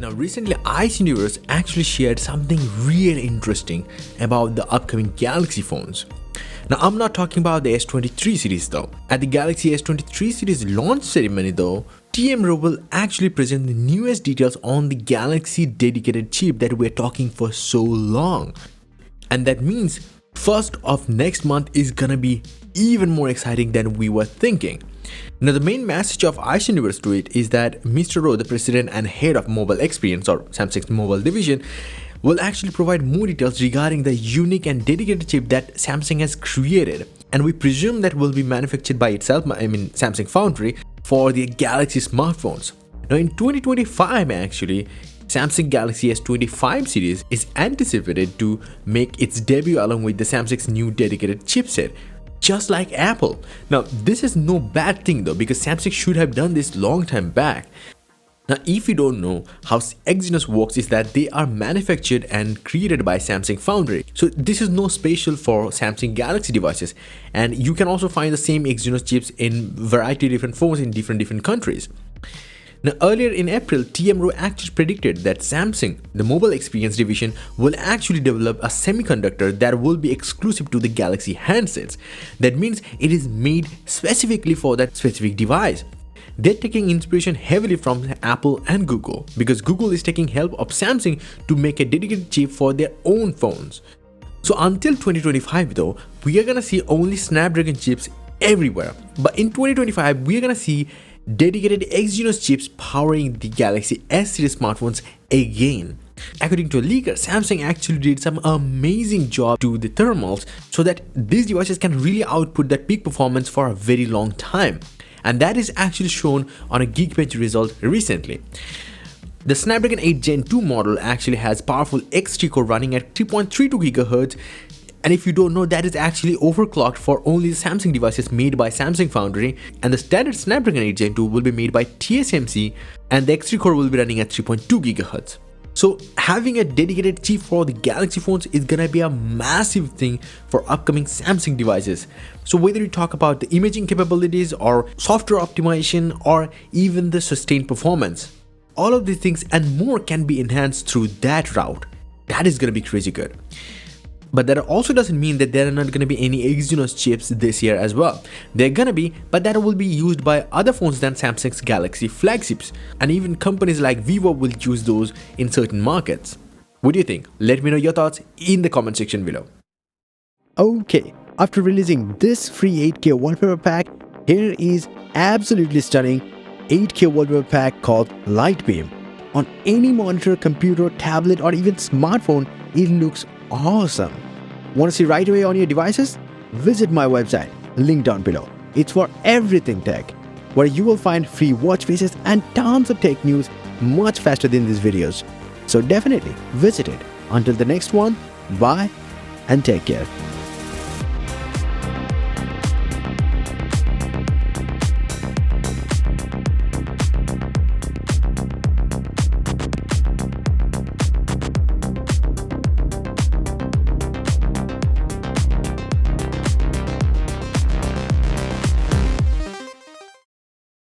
Now recently Ice Universe actually shared something really interesting about the upcoming Galaxy phones. Now I'm not talking about the S23 series though. At the Galaxy S23 series launch ceremony though, TMRO will actually present the newest details on the Galaxy dedicated chip that we're talking for so long. And that means first of next month is gonna be even more exciting than we were thinking. Now the main message of Ice Universe to it is that Mr. Ro, the president and head of mobile experience or Samsung's mobile division, will actually provide more details regarding the unique and dedicated chip that Samsung has created, and we presume that will be manufactured by itself, Samsung Foundry, for the Galaxy smartphones. Now in 2025 actually, Samsung Galaxy S25 series is anticipated to make its debut along with the Samsung's new dedicated chipset, just like Apple. Now this is no bad thing though, because Samsung should have done this long time back. Now if you don't know how Exynos works, is that they are manufactured and created by Samsung Foundry. So this is no special for Samsung Galaxy devices, and you can also find the same Exynos chips in variety of different phones in different countries. Now earlier in April, TMRO actually predicted that Samsung, the mobile experience division, will actually develop a semiconductor that will be exclusive to the Galaxy handsets. That means it is made specifically for that specific device. They're taking inspiration heavily from Apple and Google, because Google is taking help of Samsung to make a dedicated chip for their own phones. So until 2025 though, we are gonna see only Snapdragon chips everywhere. But in 2025, we are gonna see dedicated Exynos chips powering the Galaxy S series smartphones again. According to a leaker, Samsung actually did some amazing job to the thermals so that these devices can really output that peak performance for a very long time. And that is actually shown on a Geekbench result recently. The Snapdragon 8 Gen 2 model actually has powerful X3 core running at 3.32 GHz. And if you don't know, that is actually overclocked for only the Samsung devices made by Samsung Foundry, and the standard Snapdragon 8 Gen 2 will be made by TSMC, and the X3 core will be running at 3.2 GHz. So having a dedicated chip for the Galaxy phones is gonna be a massive thing for upcoming Samsung devices. So whether you talk about the imaging capabilities or software optimization or even the sustained performance, all of these things and more can be enhanced through that route. That is gonna be crazy good. But that also doesn't mean that there are not going to be any Exynos chips this year as well. They're going to be, but that will be used by other phones than Samsung's Galaxy flagships. And even companies like Vivo will use those in certain markets. What do you think? Let me know your thoughts in the comment section below. Okay, after releasing this free 8K wallpaper pack, here is absolutely stunning 8K wallpaper pack called Lightbeam. On any monitor, computer, tablet or even smartphone, it looks awesome. Want to see right away on your devices? Visit my website, link down below. It's for everything tech, where you will find free watch faces and tons of tech news much faster than these videos. So definitely visit it. Until the next one, bye and take care.